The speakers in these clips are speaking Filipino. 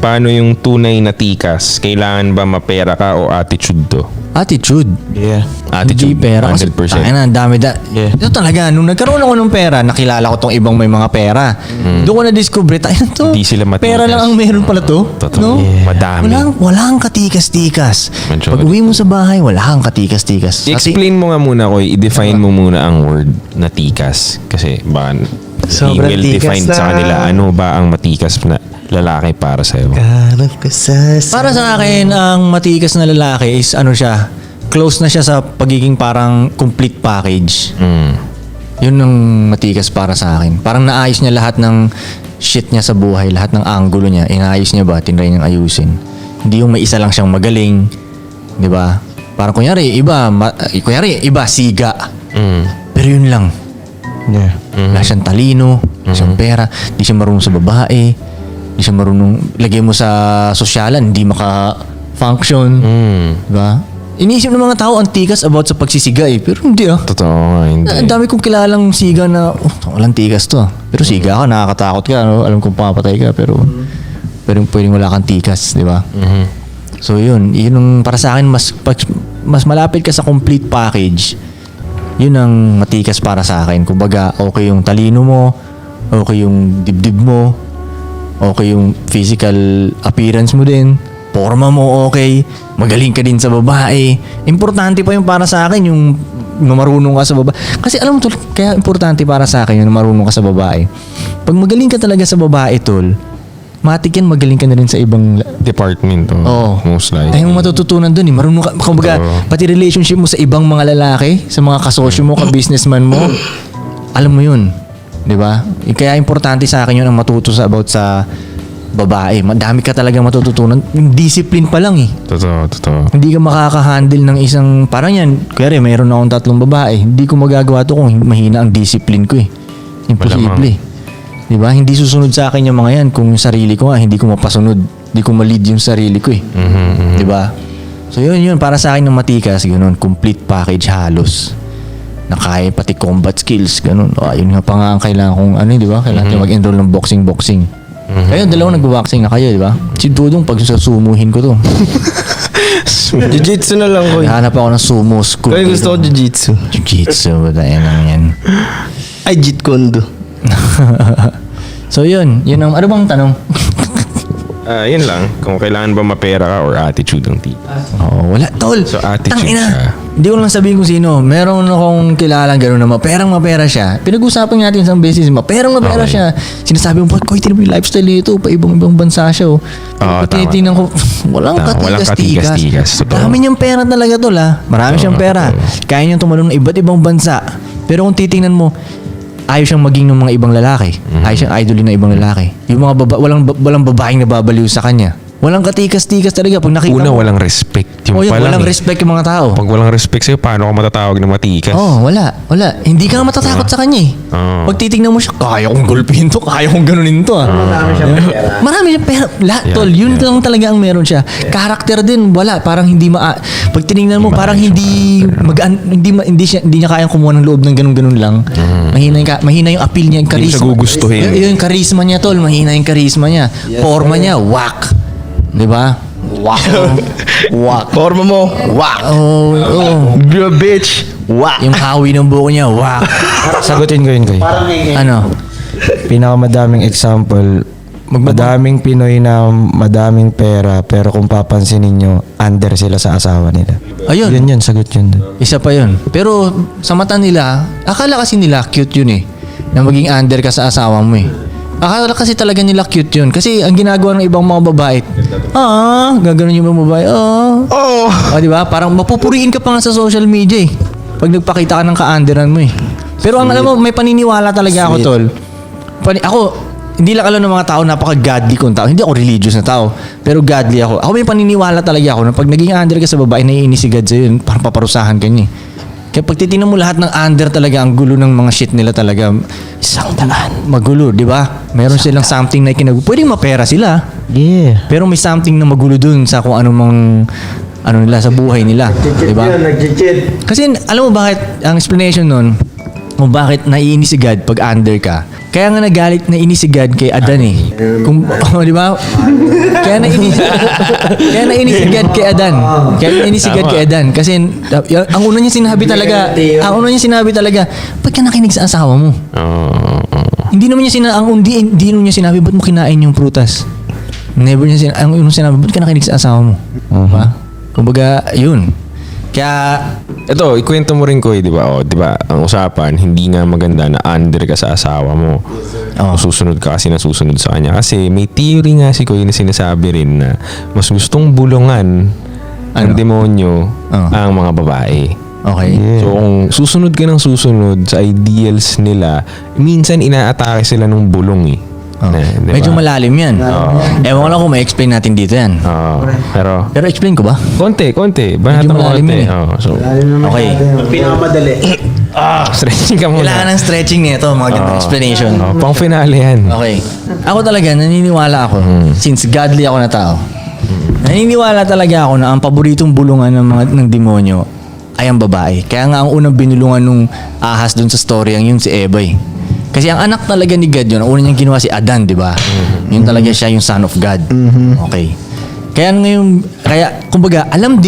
paano yung tunay na tikas? Kailangan ba mapera ka o attitude to? Attitude. Yeah. Attitude, Hindi pera. Kasi 100%. tayo na, ang dami Yeah. Ito talaga, nung nagkaroon ako ng pera, nakilala ko tong ibang may mga pera. Doon ko na-discover, tayo na to. Hindi sila matikas. Pera lang ang meron pala to. Totoo. No? Yeah. Madami. Walang katikas-tikas. Medyo Pag uwi mo sa bahay, wala kang katikas-tikas. I-explain mo nga muna, Koy. I-define mo muna ang word na tikas. Kasi baka Sobrang i-well-define tikas sa na. kanila. Ano ba ang matikas na lalaki para sa'yo? Hanap ka sa... Para sa akin, ang matikas na lalaki is ano siya, close na siya sa pagiging parang complete package. Yun ang matikas para sa akin. Parang naayos niya lahat ng shit niya sa buhay, lahat ng angulo niya, inaayos niya ba, tinry niyang ayusin. Hindi yung may isa lang siyang magaling, di ba? Parang kunyari, iba, siga. Pero yun lang. Yeah. Wala siyang talino, wala siyang pera, di siya marunong sa babae, di siya marunong, lagay mo sa sosyalan, hindi maka-function. Di ba? Iniisip ng mga tao ang tikas about sa pagsisiga eh. Pero hindi ah. Totoo nga, hindi. Ang dami kong kilalang siga na, walang tikas to ah. Pero siga ka, nakakatakot ka, no? Alam kong papatay ka, pero pwedeng wala kang tikas, di ba? So yun ang para sa akin, mas malapit ka sa complete package. Yun ang matikas para sa akin. Kumbaga, okay yung talino mo, okay yung dibdib mo, okay yung physical appearance mo din, forma mo okay, magaling ka din sa babae. Importante pa yung para sa akin yung marunong ka sa babae. Kasi alam mo tol, kaya importante para sa akin yung marunong ka sa babae. Pag magaling ka talaga sa babae tol, matik yan magaling ka na rin sa ibang Department. Oo. Most likely. Tayo matututunan dun eh. Marunong ka, kumbaga, pati relationship mo sa ibang mga lalaki, sa mga kasosyo mo, ka-businessman mo, alam mo yun. Di ba? Kaya importante sa akin yun ang matuto about sa babae. Madami ka talaga matututunan. Yung discipline pa lang eh. Totoo. Hindi ka makaka-handle ng isang, parang yan, kaya mayroon akong 3 babae. Hindi ko magagawa to kung mahina ang discipline ko eh. Imposible eh. Di ba? Hindi susunod sa akin yung mga yan kung yung sarili ko nga, hindi ko mapasunod. Hindi ko ma-lead yung sarili ko eh. Di ba? So yun, para sa akin ng matikas, ganun, complete package halos. Na kaya pati combat skills, ganun. Yun nga pa nga ang kailangan kong, di ba? Kailangan tayo mag-enroll ng boxing. Kayo, dalawang nag-boxing na kayo, di ba? Si Dudong, pag sasumuhin ko to. Jiu-jitsu na lang, Koy. Hanap ako ng sumo school. Koy, gusto ko jiu-jitsu. Jiu-jitsu, dahil lang yan. Ay, Jeet Kondo. So yun ang, ano bang tanong? Yun lang. Kung kailangan ba mapera ka or attitude ng tikas. Wala, tol. So, attitude Tangina. siya. Hindi ko lang sabihin kung sino. Meron akong kilalang gano'n na mapera siya. Pinag-usapan natin isang beses, mapera Okay. siya. Sinasabi mo, Koy, tinan mo yung lifestyle nito, pa ibang bansa siya. tama. Tinitingnan ko, walang katikas-tikas. katikas-tikas. Totoo. Dami niyang pera talaga, tol ha. Marami siyang pera. Kaya niyang tumalong ng iba't ibang bansa. Pero kung titingnan mo, ayaw siyang maging ng mga ibang lalaki. Ayaw siyang idolin ng ibang lalaki. Yung mga walang babaeng nababaliw sa kanya. Walang katikas-tikas talaga. Pag nakita Una, mo, walang respect. Yung walang palang respect yung mga tao. Pag walang respect sa'yo, paano ka matatawag na matikas? Wala. Hindi ka matatakot sa kanya eh. Pag titignan mo siya, kaya kong gulpin to, kaya kong ganunin to ah. Marami siyang pera. Tol, yun lang talaga ang meron siya. Karakter din, wala. Parang hindi pag tinignan mo, parang hindi niya kayang kumuha ng loob ng ganun-ganun lang. Mahina yung appeal niya, yung Hindi mo charisma. siya gugustuhin. Yung charisma niya, tol. Mahina yung charisma niya. Forma niya, whack. Di ba? Whack. Forma mo. Wak. Girl, bitch. Wak. Yung hawi ng buko niya, whack. Sagutin ko yun, Koy. Ano? Pinakamadaming example, madaming Pinoy na madaming pera, pero kung papansinin nyo, under sila sa asawa nila. Ayun. Yun, sagot yun. Isa pa yun. Pero sa mata nila, akala kasi nila cute yun eh. Na maging under ka sa asawa mo eh. Akala kasi talaga nila cute yun. Kasi ang ginagawa ng ibang mga babae, gaganon yung mga babae, di ba? Parang mapupuriin ka pa nga sa social media eh. Pag nagpakita ka ng ka-underan mo eh. Pero ang alam mo, may paniniwala talaga ako, tol. Ako, hindi lang alam ng mga tao, napaka-godly kong tao. Hindi ako religious na tao, pero godly ako. Ako may paniniwala talaga ako na pag naging under ka sa babae, naiinis si God sa'yo yun, parang paparusahan ka niya. Kaya pag titignan mo lahat ng under talaga, ang gulo ng mga shit nila talaga. Isang daan. Magulo, di ba? Meron silang something na pwedeng mapera sila. Yeah. Pero may something na magulo dun sa kung anumang nila sa buhay nila. Di ba? Kasi alam mo bakit, ang explanation nun, kung bakit naiinis si God pag under ka, Kaya nga nagalit na inis si God kay Adan eh. Kung, di ba? Kaya na inis si God kay Adan. Kaya na inis si God kay Adan. Kasi ang una niya sinabi talaga, ba't ka nakinig sa asawa mo? Hindi naman niya hindi naman niya sinabi, ba't mo kinain yung prutas? Never niya sinabi, ang unang sinabi, ba't ka nakinig sa asawa mo? Diba? Kumbaga, yun. Kaya, Ito, ikwento mo rin ko di ba? Di ba, ang usapan, hindi nga maganda na under ka sa asawa mo. O susunod ka kasi nasusunod sa kanya. Kasi may theory nga si Kuya na sinasabi rin na mas gustong bulungan ng demonyo ang mga babae. okay. So kung susunod ka ng susunod sa ideals nila, minsan inaatake sila ng bulong eh. Diba? Medyo malalim yan. Ewan ko lang kung ma-explain natin dito yan. Pero explain ko ba? Konti. Banata mo malalim konti. yun eh. Okay. Pinakamadali. Stretching ka muna. Kailangan ng stretching nito, mga ganitong explanation. Pang finale yan. Okay. Ako talaga, naniniwala ako, since godly ako na tao, naniniwala talaga ako na ang paboritong bulungan ng demonyo ay ang babae. Kaya nga ang unang binulungan nung ahas dun sa story, ang yun si Eva eh. Kasi ang anak talaga ni God yun, ang una niyang ginawa si Adan, di ba? Yun talaga siya yung son of God. Okay. Kaya kumbaga, alam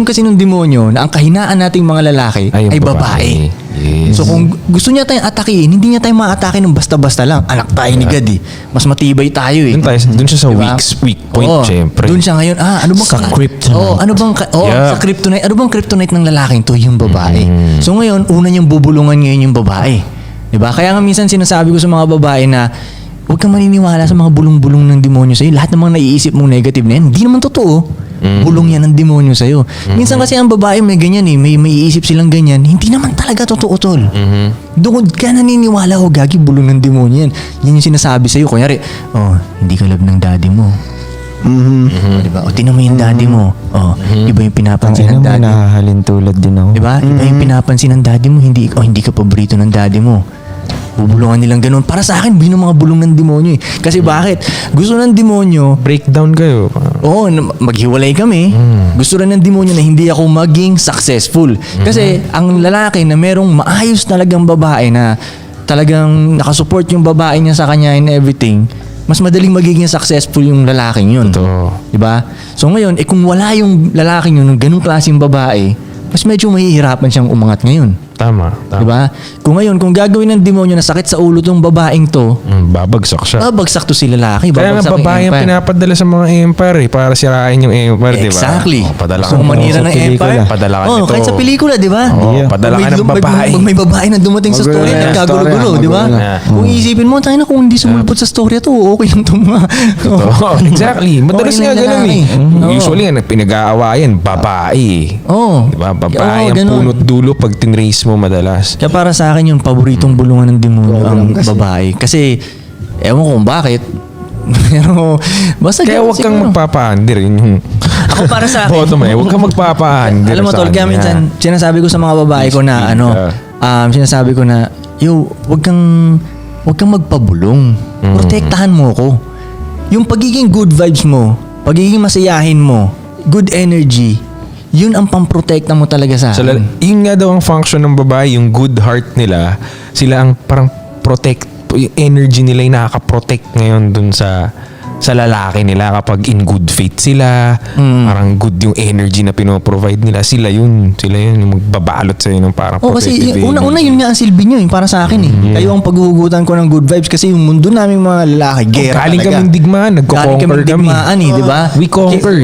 kasi ng demonyo na ang kahinaan nating mga lalaki ay babae. Yes. So kung gusto niya tayong atakihin, hindi niya tayo maatake ng basta-basta lang. Anak tayo ni God eh. Mas matibay tayo eh. Dun siya sa Diba? weak point, syempre. Doon siya ngayon. Ano bang Sa kryptonite. sa kryptonite. Ano bang kryptonite ng lalaking to? Yung babae. So ngayon, una niyang bubulungan ngayon yung babae. Diba? Kaya nga minsan sinasabi ko sa mga babae na huwag kang maniniwala sa mga bulong-bulong ng demonyo sa'yo. Lahat ng mga naiisip mong negative na yan, hindi naman totoo. Bulong yan ng demonyo sa'yo. Minsan kasi ang babae may ganyan eh, may iisip silang ganyan. Hindi naman talaga totoo, tol. Doon ka naniniwala o gagi, bulong ng demonyo yan. Yan yung sinasabi sa'yo. Kunyari, hindi ka love ng daddy mo. Diba? O tinan mo yung daddy mo. Iba yung pinapansin ng daddy mo. Nahahalin tulad din ako. Diba? Iba yung pinapansin ng daddy mo. Hindi ka paborito ng daddy mo. Bubulungan nilang ganun. Para sa akin, yung mga bulong ng demonyo eh. Kasi bakit? Gusto ng demonyo, Breakdown kayo. maghiwalay kami. Gusto rin ng demonyo na hindi ako maging successful. Kasi ang lalaki na merong maayos talagang babae na talagang nakasupport yung babae niya sa kanya and everything, mas madaling magiging successful yung lalaking yun. Diba? So ngayon, kung wala yung lalaking yun, ng ganung klaseng babae, mas medyo mahihirapan siyang umangat ngayon. Tama. Diba? Kung gagawin ng demonyo na sakit sa ulo tong babaeng to, Babagsak siya. babagsak to si lalaki. Kaya nga Babagsak babae ang pinapadala sa mga empire para sirain yung empire, di ba? Exactly. Padala So, ka manira ng empire. Padala ka nito. Kahit sa pelikula, di ba? Padala ka ng babae. Pag may babae na dumating sa story, nagkagulo-gulo, di ba? Kung iisipin mo, tayo na kung hindi sumulpot sa story to, okay lang itong mga... Exactly. Madalas Okay nga lang ganun eh. lalaki. Usually nga, pinag-aawayan, babae. Diba? Babae ang ganun. punot dulo pag tinrace mo madalas. Kaya para sa akin yung paboritong bulungan ng demonyo ang babae. Kasi, ewan ko kung bakit. Pero, basta Kaya ganun huwag kang siguro. magpapa-under. Yun yung Ako para sa akin. bottom eh. Huwag kang magpapa-under. Alam mo, sa tol, kaya kanya. minsan, sinasabi ko sa mga babae ko na, sinasabi ko na, huwag kang magpabulong. Protektahan mo ko. Yung pagiging good vibes mo, pagiging masayahin mo, good energy, yun ang pamprotekta mo talaga sa akin. Yun nga daw ang function ng babae, yung good heart nila, sila ang parang protect, yung energy nila yung nakaka-protect ngayon dun sa lalaki nila kapag in good faith sila, parang good yung energy na pinoprovide nila, sila yun yung magbabalot sa'yo ng parang Kasi protective una yun nga ang silbi nyo para sa akin eh. Kayo ang paghuhugutan ko ng good vibes kasi yung mundo naming mga lalaki, gera galing talaga. kaming digmaan, nagko-conquer kami. digmaan eh, di ba? We conquer.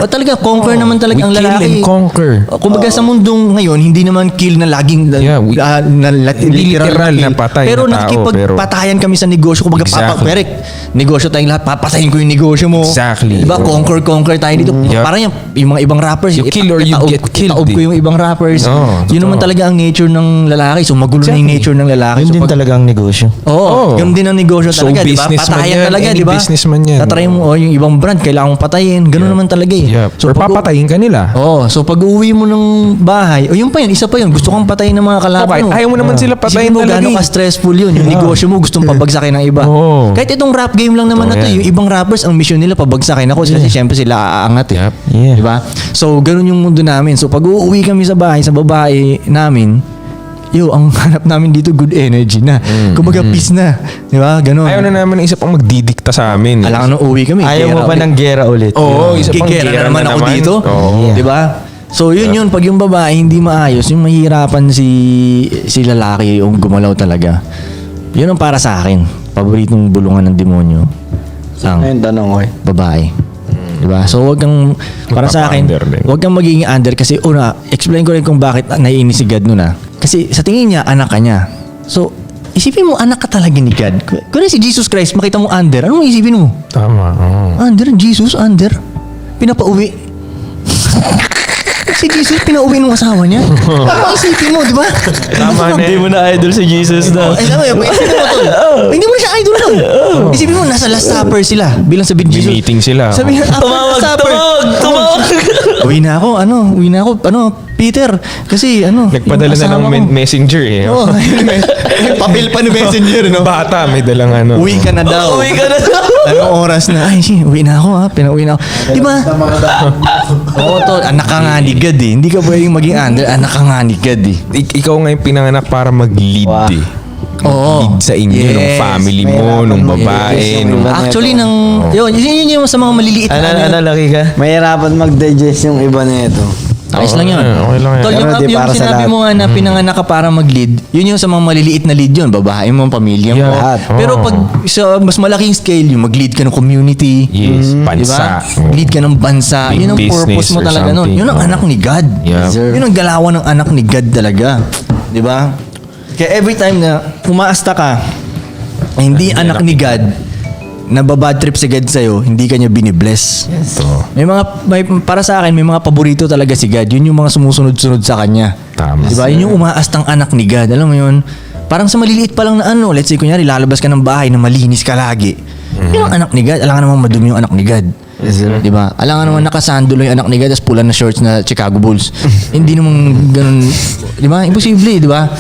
Talaga, conquer naman talaga We ang kill lalaki. and conquer. Kumbaga sa mundong ngayon, hindi naman kill na laging Hindi literal na kill. patay Pero na tao, nakikipagpatayan kami sa negosyo. Kumbaga, Exactly. negosyo tayong lahat, papatayin ko yung negosyo mo. Exactly. Diba? Conquer tayo dito. Yep. Parang yung mga ibang rappers. You kill or you get killed. Itaob ko yung ibang rappers. Yun naman totoo. talaga ang nature ng lalaki. So magulo na yung nature ng lalaki. Yun So din pag- talaga ang negosyo. Oo, yun din ang negosyo So, talaga, di ba? businessman Patayan yan. talaga, Any di ba? businessman yan. Tatry mo, yung ibang brand, kailangan mong patayin. Ganun naman talaga eh. Yep. So, Or papatayin ka nila. so pag uwi mo ng bahay, yun pa yun, isa pa yun, gusto kang patayin ng mga kalaban Okay, mo. ayaw mo naman sila patayin Isipin mo talaga gano'ng eh. ka-stressful yun, yung negosyo mo, gustong pabagsakin ng iba. Oo. Kahit itong rap game lang naman na to, yan. yung ibang rappers, ang mission nila, pabagsakin ako, kasi syempre sila aangat eh. Yep. Yeah. Di ba? So, ganun yung mundo namin. So, pag uuwi kami sa bahay, sa babae namin, ang hanap namin dito good energy na. Kumbaga peace na. Di ba? Ganon. Ayaw na namin ng isa pang magdidikta sa amin. Alangan nung uwi kami. Ayaw mo pa ng gera ulit. Oo, isa pang Gigera gera na naman ako dito. Oo. Di ba? So yun, pag yung babae hindi maayos, yung mahirapan si lalaki yung gumalaw talaga. Yun ang para sa akin. Paboritong bulungan ng demonyo. Ang Ayun, tanong ko eh. babae. Diba? So wag kang, para sa akin, Magpapa-under din. wag kang magiging under kasi una, explain ko rin kung bakit naiinis si God nun Kasi sa tingin niya, anak ka niya. So, isipin mo, anak ka talaga ni God. Kung si Jesus Christ, makita mo under, anong isipin mo? Tama. Oo. Under, Jesus, under. Pinapauwi. Si Jesus, pinauwi ng asawa niya. Ano isipin mo, di ba? Tama na. Hindi mo na idol si Jesus na. Ay, sabi, isipin mo tol. Hindi mo na siya idol nun. Isipin mo, nasa last supper sila. Bilang sabihin May Jesus. meeting sila. Sabi niya, after last supper. Uwi na ako, Peter. Kasi, Nagpadala na ng messenger eh. Oo, papel pa ni messenger, no? Bata, may dalang ano. Uwi ka na daw. Uwi ka na daw. Anong oras na? Ay, uwi na ako pinauwi na ako. Di ba? Oo, tol. Anak ka nga ni God eh. Hindi ka pwedeng maging under. Anak ka nga ni God eh. Ikaw nga yung pinanganak para mag-lead Wow. eh. Oo. Lead sa inyo, nung Yes. family mo, nung babae, nung... Actually, yun yung sa mga maliliit na Ano, laki ka? Mahirapan mag-digest yung iba na ito. Ayos lang yun. Okay lang yan. Tol, Pero di yung para sa sinabi lahat. mo nga na pinanganak ka para mag-lead, yun yung sa mga maliliit na lead yun. Babae mo, pamilya mo. Yeah. Lahat. Pero Oo. pag sa mas malaking scale, yung mag-lead ka ng community. Yes, Di bansa. ba? Lead ka ng bansa. Big Yun ang purpose business mo or talaga nun. something. Yun ang anak ni God. Yeah. Sir. Yun ang galawan ng anak ni God talaga. Di ba? Kaya every time na umaasta ka, hindi anak ni God, nababad trip si God sa'yo, hindi ka niya binibless. Ito. Para sa akin, may mga paborito talaga si God. Yun yung mga sumusunod-sunod sa kanya. Tama. Diba? Yun yung umaastang anak ni God. Alam mo yun? Parang sa maliliit pa lang na let's say, kunyari, lalabas ka ng bahay na malinis ka lagi. Yun ang anak ni God. Alam ka naman madumi yung anak ni God. Diba? Alam ka naman nakasandalo yung anak ni God tapos pula na shorts na Chicago Bulls. Hindi naman ganun. Diba? Imposible, diba?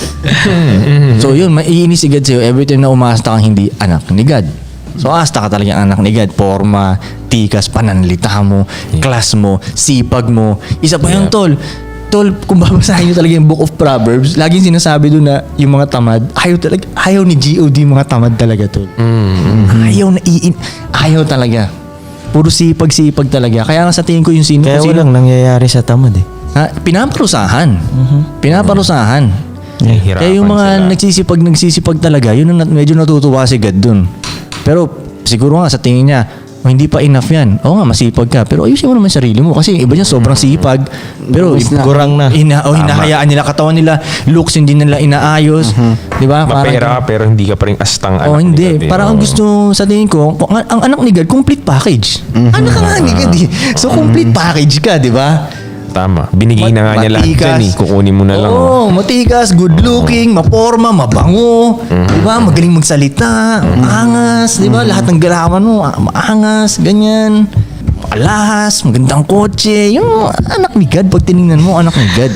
So yun, maiinis si God sa'yo every time na umaasta kang hindi anak ni God. So asta ka talaga ang anak ni God. Forma, tikas, pananalita mo, class mo, sipag mo. Isa pa yung tol, kung babasahin nyo talaga yung Book of Proverbs, laging sinasabi doon na yung mga tamad, ayaw ni God mga tamad talaga, tol. Ayaw talaga. Puro sipag talaga. Kaya nga sa tingin ko yung sino. Kaya kung sino- walang nangyayari sa tamad eh. pinaparusahan. Pinaparusahan. Nahihirapan Kaya yung mga sila. nagsisipag talaga, yun ang medyo natutuwa si God dun. Pero siguro nga sa tingin niya, hindi pa enough yan. Oo nga, masipag ka. Pero ayusin mo naman sarili mo. Kasi yung iba niya sobrang sipag. Pero Kurang na. hinahayaan nila katawan nila. Looks hindi nila inaayos. Di ba? Mapera ka pero hindi ka pa rin astang Oh, anak ni hindi. God eh. Parang ang gusto sa tingin ko, ang anak ni God, complete package. Anak ka nga ni God eh. So complete package ka, di ba? Tama. Binigay na nga niya lahat Matikas. dyan eh. Kukunin mo na lang. Oo, matikas, good looking, maporma, mabango. Di ba? Magaling magsalita, maangas. Di ba? Lahat ng galawan mo, maangas, ganyan. Makalahas, magandang kotse. Yung anak ni God, pag tinignan mo, anak ni God.